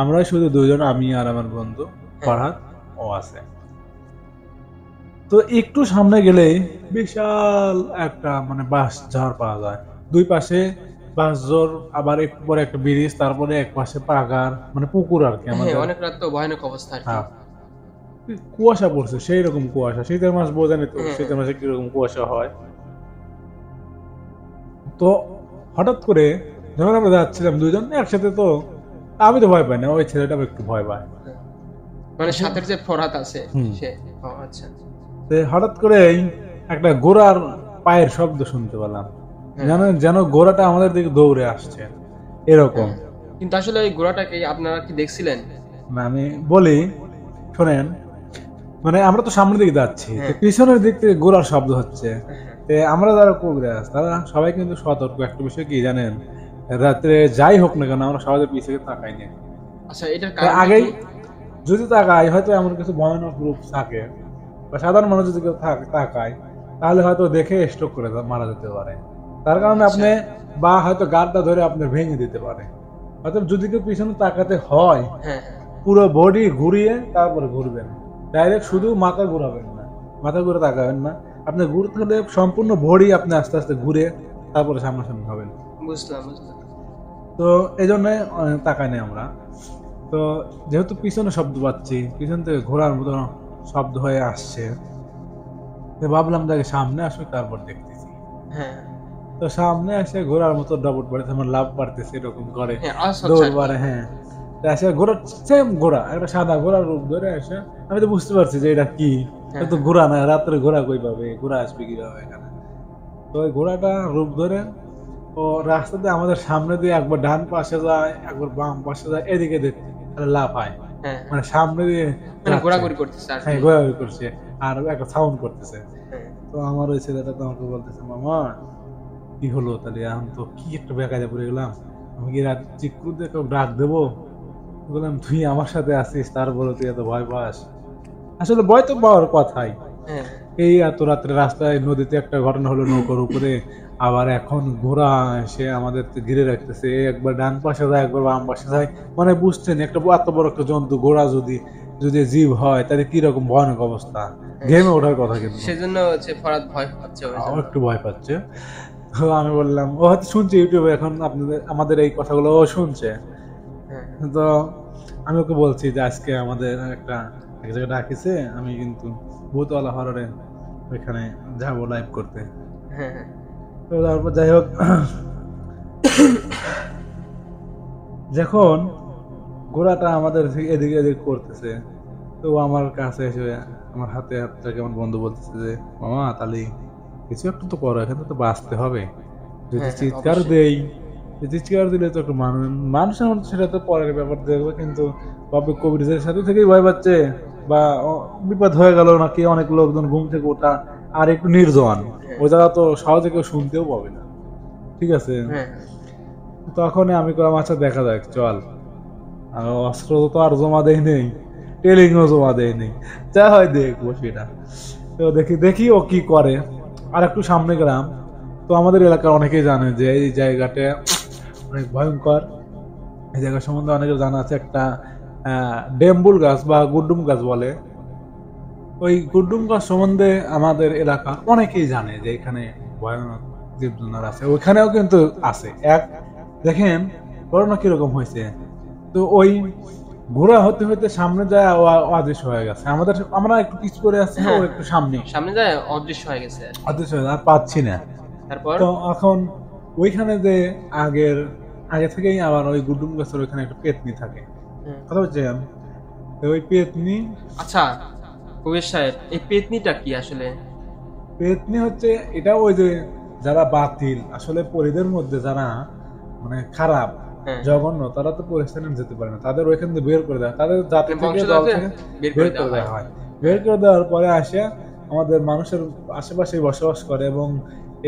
আমরাই শুধু দুজন, আমি আর আমার বন্ধু ফারহাদ, ও আছে। তো একটু সামনে গেলে বিশাল একটা মানে বাঁশ ঝাড় পাওয়া যায়, দুই পাশে বাঁশ ঝাড়, আবার একটু পরে একটা ব্রিজ, তারপরে এক পাশে পাগার, মানে পুকুর আর কি হ্যাঁ, আমাদের। অনেক রাত তো ভয়ানক অবস্থা আর কি। হ্যাঁ, কুয়াশা পড়ছে, সেই রকম কুয়াশা, শীতের মাস বোঝেনি তো, হ্যাঁ, শীতের মাসে কিরকম কুয়াশা হয়। তো হঠাৎ করে যখন আমরা যাচ্ছিলাম দুজন একসাথে, তো আমি তো ভয় পাই না, ওই ছেলেটা একটু ভয় পায়। হ্যাঁ। মানে সাথের যে ফরহাদ আছে হুম। সে, ও আচ্ছা। তো হঠাৎ করে একটা ঘোড়ার পায়ের শব্দ শুনতে পেলাম, হ্যাঁ, যেন যেন ঘোড়াটা আমাদের দিকে দৌড়ে আসছে এরকম। হ্যাঁ। কিন্তু আসলে ওই ঘোড়াটাকে আপনারা কি দেখছিলেন? না, আমি বলি শোনেন, মানে আমরা তো সামনের দিকে যাচ্ছি, তো হ্যাঁ, পিছনের দিক থেকে ঘোড়ার শব্দ হচ্ছে। হ্যাঁ, তো আমরা যারা কবিরাজ তারা সবাই কিন্তু সতর্ক, একটা বিষয় কি জানেন, রাত্রে যাই হোক না কেন আমরা সবাই পিছিয়ে তাকাই না। আচ্ছা, এটার তো কারণটা আগেই কি? যদি তাকাই, হয়তো এমন কিছু ভয়ানক রূপ থাকে, বা সাধারণ মানুষ যদি কেউ তাকায়, তাহলে হয়তো দেখে স্ট্রোক করে মারা যেতে পারে। তার কারণে আচ্ছা, আপনি, বা হয়তো গাড়টা ধরে আপনি ভেঙে দিতে পারে। হয়তো যদি কেউ পিছনে তাকাতে হয়, হ্যাঁ, হ্যাঁ, পুরো বডি ঘুরিয়ে তারপরে ঘুরবেন, ডাইরেক্ট শুধু মাথা ঘুরাবেন না, মাথা ঘুরে তাকাবেন না। আপনি ঘুরতে হলে সম্পূর্ণ বডি আপনি আস্তে আস্তে ঘুরে তারপরে সামনাসামনি হবেন। বুঝলাম, বুঝলাম। তো এই জন্য তাকাই নাই আমরা। তো যেহেতু পিছনে শব্দ পাচ্ছি, পিছন থেকে ঘোড়ার মতো শব্দ হয়ে আসছে, তো ভাবলাম যে আগে সামনে আসবে তারপর দেখতেছি। হ্যাঁ, তো সামনে এসে ঘোড়ার মতো ডাবট বাড়িতে আমার লাভ বাড়তেছে, এরকম করে হ্যাঁ, আওয়াজ হচ্ছে দৌড় আর কি। বাড়ে। হ্যাঁ, তো এসে ঘোড়া, সেম ঘোড়া, একটা সাদা ঘোড়ার রূপ ধরে এসে, আমি তো বুঝতে পারছি যে এটা কি, হ্যাঁ, এটা তো ঘোড়া না, রাত্রে ঘোড়া কই পাবে, ঘোড়া আসবে কিভাবে এখানে। তো ওই ঘোড়াটা রূপ ধরে ও রাস্তাতে আমাদের সামনে দিয়ে একবার ডান পাশে যায়, একবার বাম পাশে যায়, এদিকে লাফায়, হ্যাঁ, মানে সামনে দিয়ে মানে যাচ্ছে। ঘোরাঘুরি করতেছে আর হ্যাঁ, কি। ঘোরাঘুরি করছে, আর একটা সাউন্ড করতেছে। হ্যাঁ, তো আমার ওই ছেলেটা তো আমাকে বলতেছে, মামা কি হলো তাহলে, এখন তো কি একটা বেকায়দা পড়ে গেলাম, আমি কি রাত চিকুর দিয়ে কেউ ডাক দেবো? বললাম তুই আমার সাথে আছিস, তারপরে তুই এত ভয় পাস? আসলে ভয় তো পাওয়ার কথাই। হ্যাঁ, এই এত রাত্রে রাস্তায় নদীতে একটা ঘটনা হলো নৌকার উপরে, আবার এখন ঘোড়া এসে আমাদের ঘিরে রাখতেছে, একবার ডান পাশে যায় একবার বাম পাশে যায়, মানে বুঝছেন একটা এত বড় একটা জন্তু ঘোড়া যদি যদি জীব হয় তাহলে কিরকম ভয়ানক অবস্থা, হ্যাঁ। ঘেমে ওঠার কথা কিন্তু। সেজন্য হচ্ছে ফরহাদ ভয় পাচ্ছে ওই জন্য। একটু ভয় পাচ্ছে। তো আমি বললাম, ও হয়তো শুনছে ইউটিউবে এখন আপনাদের আমাদের এই কথাগুলো ও শুনছে। হ্যাঁ, তো আমি ওকে বলছি যে আজকে আমাদের একটা এক জায়গায় ডাকিছে, আমি কিন্তু ভূতওয়ালা হররে ওইখানে যাবো লাইভ করতে। হ্যাঁ, হ্যাঁ, তো তারপর যাই হোক, যখন ঘোড়াটা আমাদের এদিকে এদিক করতেছে, তো ও আমার কাছে এসে আমার হাতে হাতটা কেমন বন্ধু বলতেছে যে মামা তাহলে কিছু একটু তো করো, এখানে তো বাঁচতে হবে, যদি হ্যাঁ, হ্যাঁ, চিৎকার অবশ্যই। দেই, চিৎকার দিলে তো একটু মানুষের মধ্যে সেটা তো পরের ব্যাপার দেখবে, কিন্তু বাবু কবিরের সাথে থেকেই ভয় পাচ্ছে, বা বিপদ হয়ে গেল নাকি, অনেক লোকজন ঘুম থেকে ওঠা, আর একটু নির্জন, হ্যাঁ, ওই জায়গা তো সহজে কেউ শুনতেও পাবে না, ঠিক আছে। হ্যাঁ, তখনই আমি কলাম আচ্ছা দেখা যাক চল, আর অস্ত্র তো আর জমা দেয় নেই, টেলিংও জমা দেয় নেই, যা হয় দেখবো সেটা। তো দেখি দেখি ও কি করে। আর একটু সামনে গেলাম, তো আমাদের এলাকার অনেকেই জানে যে এই জায়গাটা অনেক ভয়ঙ্কর, এই জায়গা সম্বন্ধে অনেকের জানা আছে, একটা ডেম্বুল গাছ বা গুড্ডুম গাছ বলে, ওই গুড্ডুম গাছ সম্বন্ধে আমাদের এলাকা অনেকেই জানে যে এখানে ভয়ানক জীবজন্তু আছে, ওইখানেও কিন্তু আছে এক, দেখেন ঘটনা কিরকম হয়েছে। তো ওই ঘোরা হতে হতে সামনে যায় অদৃশ্য হয়ে গেছে। আমরা একটু পিছ করে আছি, ও হ্যাঁ একটু সামনে সামনে যায় অদৃশ্য হয়ে গেছে। অদৃশ্য হয়ে আর পাচ্ছি না। তারপর তো এখন ওইখানে যে আগে থেকেই আবার ওই গুডুম গাছের ওইখানে একটা পেতনি থাকে, হুম। কথা বলছেন? তো ওই পেতনি, আচ্ছা কবির সাহেব, এই পেতনিটা কি আসলে? পেতনি হচ্ছে এটা ওই যে যারা বাতিল আসলে পরিদের মধ্যে যারা মানে খারাপ হ্যাঁ জঘন্য, তারা তো পরিস্থানে যেতে পারে না, তাদের ওইখান থেকে বের করে দেয়, তাদের জাতি মানে থেকে বংশধর দল থেকে বের বের করে করে দেওয়া দেওয়া হয়। হয়। বের করে দেওয়ার পরে আসে আমাদের মানুষের আশেপাশে বসবাস করে এবং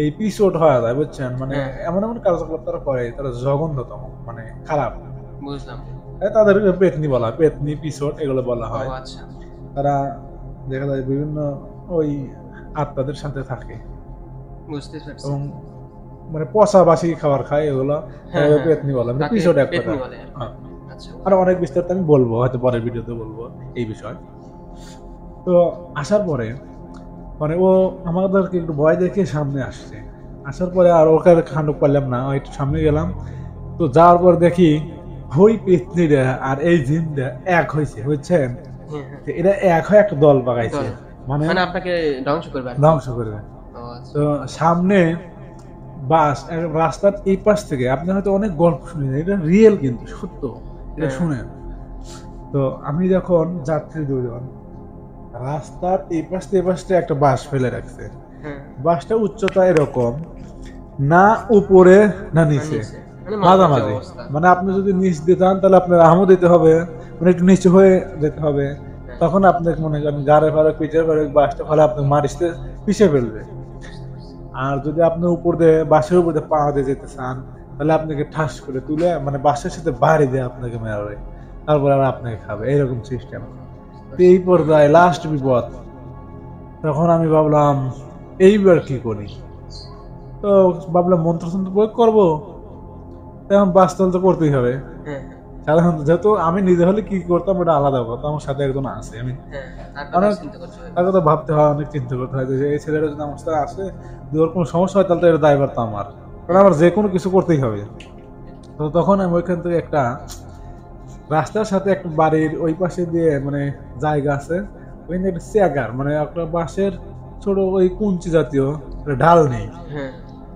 এই পিছট হয়ে যায়, বুঝছেন? মানে হ্যাঁ এমন এমন কার্যকলাপ তারা করে, তারা জঘন্যতম মানে খারাপ। বুঝলাম। তাদেরকে পেতনি বলা হয়, পেতনি পিছট এগুলো বলা ও হয়। আচ্ছা, তারা দেখা যায় বিভিন্ন ওই আত্মাদের সাথে থাকে বুঝতে পারছি। এবং মানে পচা বাসি খাবার খায়, এগুলো হ্যাঁ হ্যাঁ পেতনি বলা মানে তাকে পিছট এক কথা। পেতনি বলে আর কি। হ্যাঁ। আচ্ছা আরো অনেক বিস্তারিত আমি বলবো, হয়তো পরের ভিডিওতে বলবো এই বিষয়। তো আসার পরে মানে ও আমাদেরকে একটু ভয় দেখে সামনে আসছে। আসার পরে আর ওকে খান্ডক পারলাম না, ও একটু সামনে গেলাম। তো যাওয়ার পর দেখি ওই পেতনিটা আর এই জিনটা এক হয়েছে, বুঝছেন? হ্যাঁ হ্যাঁ। তো এরা এক হয়ে একটা দল পাকাইছে, দল। মানে মানে আপনাকে ধ্বংস করবে আর কি। ধ্বংস করবে। ও আচ্ছা। তো সামনে রাস্তার এই পাশ থেকে আপনি হয়তো অনেক গল্প শুনেছেন, এটা রিয়েল কিন্তু সত্য, এটা হ্যাঁ। শুনেন। তো আমি যখন যাত্রী দুজন রাস্তার এই পাশ থেকে এই পাশে একটা বাস ফেলে রাখছে, হ্যাঁ বাসটা উচ্চতা এরকম না উপরে না নিচে, নিচে। মানে মাঝামাঝি। অবস্থা। মানে আপনি যদি নিচ দিয়ে যান তাহলে আপনার আহমও দিতে হবে, মানে একটু নিচু হয়ে যেতে হবে, হ্যাঁ। তখন আপনাকে মনে করেন গাড়ে ফাড়ে পিঠে ফাড়ে বাসটা ফলে আপনাকে মারিতে পিছিয়ে ফেলবে। আর যদি আপনি উপর দিয়ে বাসের উপর দিয়ে পা দিয়ে যেতে চান তাহলে আপনাকে ঠাস করে তুলে মানে বাসের সাথে বাড়ি দিয়ে আপনাকে মেরাবে, তারপর আর আপনাকে খাবে, এরকম সিস্টেম। এই পর্যায়ে লাস্ট বিপদ, তখন আমি ভাবলাম এইবার কি করি। তো ভাবলাম মন্ত্রতন্ত্র প্রয়োগ করবো, এখন বাস্তল তো করতেই হবে। হ্যাঁ সাধারণত যেহেতু আমি নিজে হলে কি করতাম ওটা আলাদা কথা, আমার সাথে একজন আছে, আমি হ্যাঁ তার অনেক কথা চিন্তা করতে হবে। তাকে তো ভাবতে হয়, অনেক চিন্তা করতে হয় যে এই ছেলেটা যদি আমার সাথে আসে, যদি ওর কোনো সমস্যা হয় তাহলে তো এর দায়ভার তো আমার, কারণ আমার যে কোনো কিছু করতেই হবে। তো তখন আমি ওইখান থেকে একটা রাস্তার সাথে একটা বাড়ির ওই পাশে দিয়ে মানে জায়গা আছে, ওইখানে একটা চেয়াগার মানে একটা বাঁশের ছোট ওই কুঞ্চি জাতীয় একটা ঢাল নেই, হ্যাঁ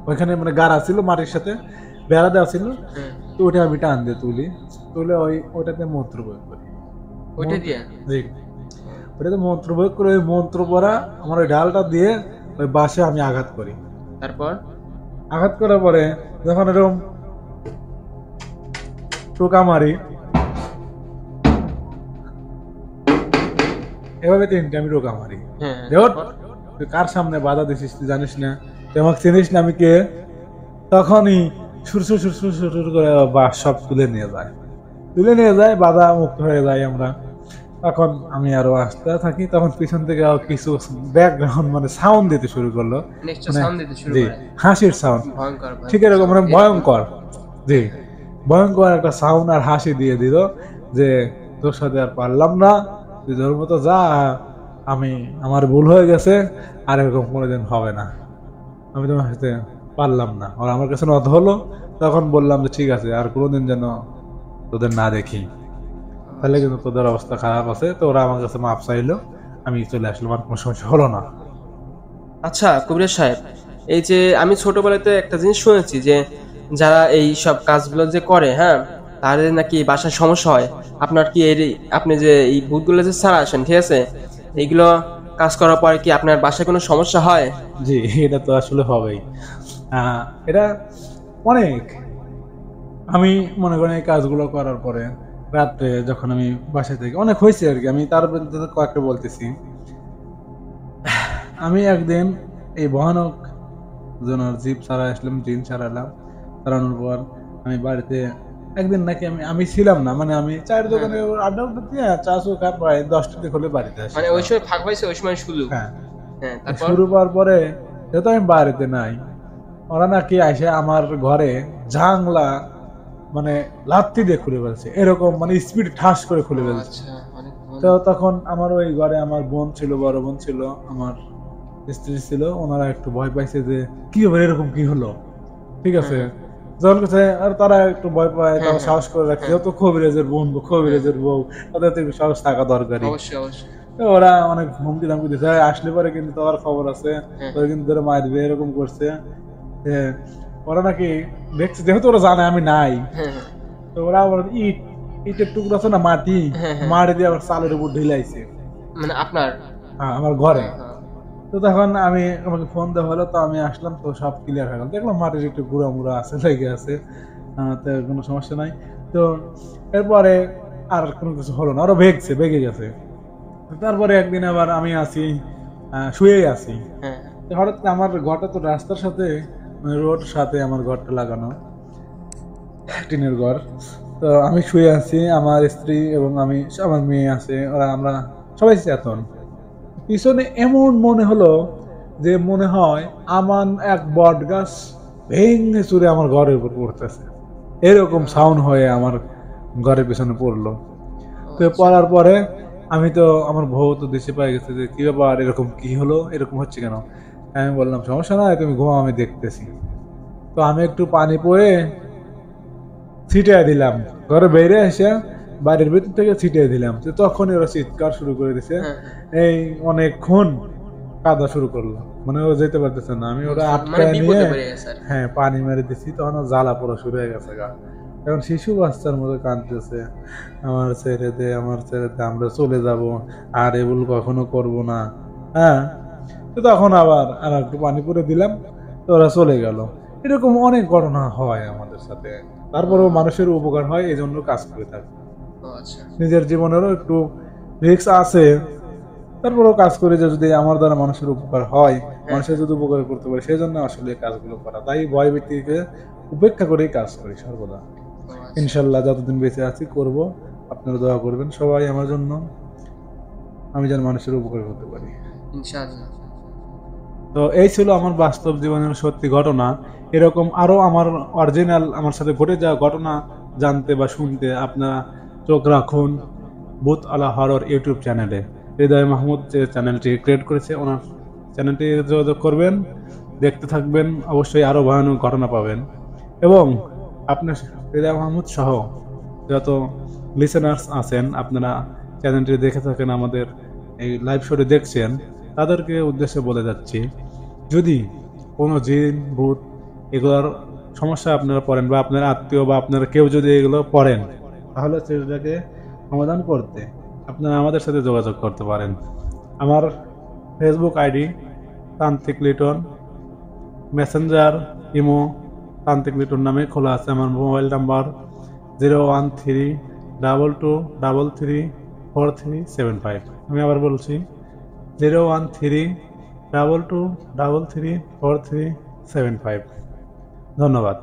ওইখানে মানে গাড়া ছিল মাটির সাথে বেড়া দেওয়া ছিল। হ্যাঁ। তো ওইটা আমি টান দিয়ে তুলে ওইটাতে মন্ত্র প্রয়োগ করি। ওইটা দিয়ে? জি, ওইটাতে মন্ত্র প্রয়োগ করে ওই মন্ত্র পড়া আমার ওই ডালটা দিয়ে ওই বাঁশে আমি আঘাত করি। তারপর? আঘাত করার পরে যখন এরকম টোকা মারি, এভাবে তিনটে আমি টোকা মারি। হ্যাঁ দেখ তুই কার সামনে বাধা দিছিস, তুই জানিস না, তুই আমাকে চিনিস না, আমি কে? তখনই সুরসুর সুরসুর সুরসুর করে বাঁশ সব তুলে নিয়ে যায়, বাধা মুক্ত হয়ে যায় আমরা। তখন আমি আরো আসতে থাকি, তখন পিছন থেকে কিছু ব্যাকগ্রাউন্ড মানে সাউন্ড দিতে শুরু করলো, নেক্সট মানে সাউন্ড দিতে শুরু জি করে। হাসির সাউন্ড, ভয়ঙ্কর ঠিক এরকম মানে ভয়ঙ্কর, জি ভয়ঙ্কর একটা সাউন্ড আর হাসি দিয়ে দিল যে তোর সাথে আর পারলাম না, তুই তোর মতো যা, আমার ভুল হয়ে গেছে, আর এরকম কোনোদিন হবে না, আমি তোমার সাথে পারলাম না। আর আমার কাছে নত হলো, তখন বললাম যে ঠিক আছে আর কোনোদিন যেন তোদের না দেখি, তাহলে কিন্তু তোদের অবস্থা খারাপ আছে। তো ওরা আমার কাছে মাপ চাইলো, আমি চলে আসলাম, আর কোনো সমস্যা হলো না। আচ্ছা কবির সাহেব, এই যে আমি ছোটবেলাতে একটা জিনিস শুনেছি যে যারা এই সব কাজগুলো যে করে, হ্যাঁ, তাদের নাকি বাসায় সমস্যা হয়। আপনার কি আপনি যে এই ভূতগুলো যে ছাড়া আসেন, ঠিক আছে, এইগুলো কাজ করার পরে কি আপনার বাসায় কোনো সমস্যা হয়? জি, এটা তো আসলে হবেই। এটা অনেক, আমি মনে করেন এই কাজগুলো করার পরে রাত্রে যখন আমি বাসায় থেকে অনেক হয়েছে আর কি, আমি তার মধ্যে কয়েকটা বলতেছি। আমি একদিন এই ভয়ানক জনের জিপ ছাড়া আসলাম, জিন ছাড়ালাম, ছাড়ানোর পর আমি বাড়িতে একদিন নাকি আমি ছিলাম না, মানে আমি চায়ের দোকানে আড্ডা উড্ডা দিয়ে চা চু খাওয়ার প্রায় 10টা দিকে হলে বাড়িতে আসি। মানে ওই সময় ফাঁক পাইছে, ওই সময় শুরু? হ্যাঁ, হ্যাঁ তারপর? শুরু পাওয়ার পরে যেহেতু আমি বাড়িতে নাই, ওরা নাকি আসে আমার ঘরে জাংলা মানে লাথি দিয়ে খুলে ফেলছে, এরকম মানে স্পিড ঠাস করে খুলে ফেলছে। আচ্ছা অনেক তো তখন আমার ওই ঘরে আমার বোন ছিল, বড় বোন ছিল, আমার স্ত্রী ছিল, ওনারা একটু ভয় পাইছে যে কি হবে, এরকম কি হলো, ঠিক আছে। যখন কাছে আর তারা একটু ভয় পায়, হ্যাঁ, তারা হ্যাঁ, সাহস করে রাখে, হ্যাঁ, যেহেতু কবিরাজের বন্ধু, কবিরাজের বউ, তাদের তো একটু সাহস থাকা দরকারই। অবশ্যই, অবশ্যই। তো ওরা অনেক হুমকি ধামকি দিচ্ছে, "এই আসলে পরে কিন্তু তোমার খবর আছে, হ্যাঁ, তোরা কিন্তু ধরে মারবে", এরকম করছে। হ্যাঁ, ওরা নাকি দেখছে, যেহেতু ওরা জানে আমি নাই, হ্যাঁ, হ্যাঁ, তো ওরা আবার ইটের টুকরো আছে না, মাটি, হ্যাঁ, হ্যাঁ। মাটি দিয়ে আবার চালের উপর ঢিলাইছে। মানে আপনার? হ্যাঁ, আমার ঘরে। হ্যাঁ, হ্যাঁ। তো তখন আমাকে ফোন দেওয়া হলো, তো আমি আসলাম, তো সব ক্লিয়ার হয়ে গেল, দেখলাম মাটির একটু গুঁড়া মুড়া আছে, লেগে আছে। তো কোনো সমস্যা নাই। তো এরপরে আর কোনো কিছু হলো না, ওরা বেগে গেছে। তারপরে একদিন আবার আমি আছি, শুয়েই আছি। হ্যাঁ, তো হঠাৎ করে আমার ঘরটা তো রাস্তার সাথে, মানে রোড সাথে আমার ঘরটা লাগানো, টিনের ঘর। তো আমি শুয়ে আছি, আমার স্ত্রী এবং আমি, আমার মেয়ে আছে, আমরা সবাই চেতন। পিছনে এমন মনে হলো যে মনে হয় আমার এক বট গাছ ভেঙে চুরে আমার ঘরের উপর পড়তেছে, এরকম সাউন্ড হয়ে আমার ঘরের পিছনে পড়লো। তো আচ্ছা। পড়ার পরে আমি তো, আমার বউ তো দেশে পেয়ে গেছে যে কি ব্যাপার, এরকম কি হলো, এরকম হচ্ছে কেন। আমি বললাম সমস্যা নাই, তুমি ঘুমাও, আমি দেখতেছি। তো আমি একটু পানি পয়ে ছিটিয়ে দিলাম, ঘরে বেরিয়ে এসে বাড়ির ভিতর থেকে ছিটিয়ে দিলাম, তো তখন ওরা চিৎকার শুরু করে দিছে। হ্যাঁ, এই অনেকক্ষণ কাঁদা শুরু করলো, মানে ও যেতে পারতেছে না, আমি ওরা মানে আটকায় নিয়ে, বিপদে পড়ে গেছে আর কি। হ্যাঁ, পানি মেরে দিছি, তখন ও জ্বালা পোড়া শুরু হয়ে গেছে গা। এখন শিশু বাচ্চার মতো কাঁদতেছে, আমার ছেড়ে দে, আমার ছেড়ে দে, আমরা চলে যাব, আর এগুলো কখনো করব না। হ্যাঁ, তো তখন আবার আর একটু পানি পুরে দিলাম, তো ওরা চলে গেল। এরকম অনেক ঘটনা হয় আমাদের সাথে, তারপরেও মানুষের উপকার হয়, এই জন্য কাজ করে থাকি। ও আচ্ছা। নিজের জীবনেরও একটু রিস্ক আছে, তারপরেও কাজ করে যে যদি আমার দ্বারা মানুষের উপকার হয়, হ্যাঁ, মানুষের যদি উপকার করতে পারে, সেই জন্য আসলে এই কাজগুলো করা। তাই ভয় ভীতিকে উপেক্ষা করেই কাজ করি সর্বদা। ও আচ্ছা। ইনশাল্লাহ যতদিন বেঁচে আছি করব। আপনারা দোয়া করবেন সবাই আমার জন্য, আমি যেন মানুষের উপকার করতে পারি। ইনশাআল্লাহ। তো এই ছিল আমার বাস্তব জীবনের সত্যি ঘটনা। এরকম আরো আমার অরিজিনাল আমার সাথে ঘটে যাওয়া ঘটনা জানতে বা শুনতে আপনারা চোখ রাখুন ভূত আলা হরর ইউটিউব চ্যানেলে। হৃদয় মাহমুদ যে চ্যানেলটি ক্রিয়েট করেছে, ওনার চ্যানেলটি যোগাযোগ করবেন, দেখতে থাকবেন, অবশ্যই আরো ভয়ানক ঘটনা পাবেন। এবং আপনার হৃদয় মাহমুদ সহ যত লিসেনার্স আছেন, আপনারা চ্যানেলটি দেখে থাকেন, আমাদের এই লাইভ শোটি দেখছেন, তাদেরকে উদ্দেশ্যে বলে যাচ্ছি, যদি কোনো জিন ভূত এগুলোর সমস্যা আপনারা পড়েন, বা আপনার আত্মীয় বা আপনারা কেউ যদি এগুলো পড়েন, তাহলে সেটাকে সমাধান করতে আপনারা আমাদের সাথে যোগাযোগ করতে পারেন। আমার ফেসবুক আইডি তান্ত্রিক লিটন, মেসেঞ্জার, ইমো তান্ত্রিক লিটন নামে খোলা আছে। আমার মোবাইল নাম্বার 01333334375। আমি আবার বলছি 01322334375। ধন্যবাদ।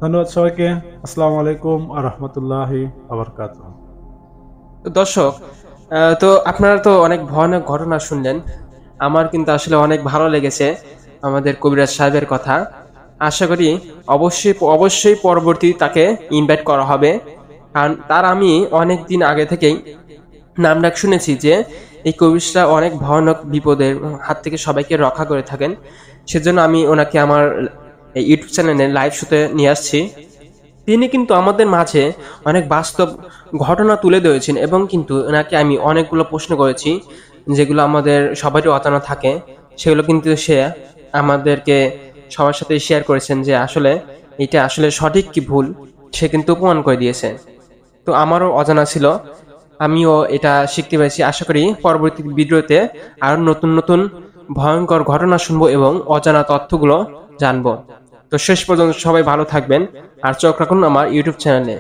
ধন্যবাদ সবাইকে। আসসালামু আলাইকুম আ রহমতুল্লাহি আবরকাতুহ। তো দর্শক, তো আপনারা তো অনেক ভয়ানক ঘটনা শুনলেন। আমার কিন্তু আসলে অনেক ভালো লেগেছে আমাদের কবিরাজ সাহেবের কথা। আশা করি অবশ্যই অবশ্যই পরবর্তী তাকে ইনভাইট করা হবে, কারণ তার আমি অনেক দিন আগে থেকেই নাম ডাক শুনেছি যে এই কবিরাজরা অনেক ভয়ানক বিপদের হাত থেকে সবাইকে রক্ষা করে থাকেন। সেজন্য আমি ওনাকে আমার এই ইউটিউব চ্যানেলে লাইভ শোতে নিয়ে আসছি। তিনি কিন্তু আমাদের মাঝে অনেক বাস্তব ঘটনা তুলে ধরেছেন, এবং কিন্তু ওনাকে আমি অনেকগুলো প্রশ্ন করেছি যেগুলো আমাদের সবারই অজানা থাকে। সেগুলো কিন্তু সে আমাদেরকে সবার সাথে শেয়ার করেছেন যে আসলে এটা আসলে সঠিক কি ভুল, সে কিন্তু প্রমাণ করে দিয়েছে। তো আমারও অজানা ছিল, আমিও এটা শিখতে পেরেছি। আশা করি পরবর্তী ভিডিওতে আরো নতুন নতুন ভয়ঙ্কর ঘটনা শুনবো এবং অজানা তথ্যগুলো জানবো। তো শেষ পর্যন্ত সবাই ভালো থাকবেন, আর চোখ রাখুন আমার ইউটিউব চ্যানেলে।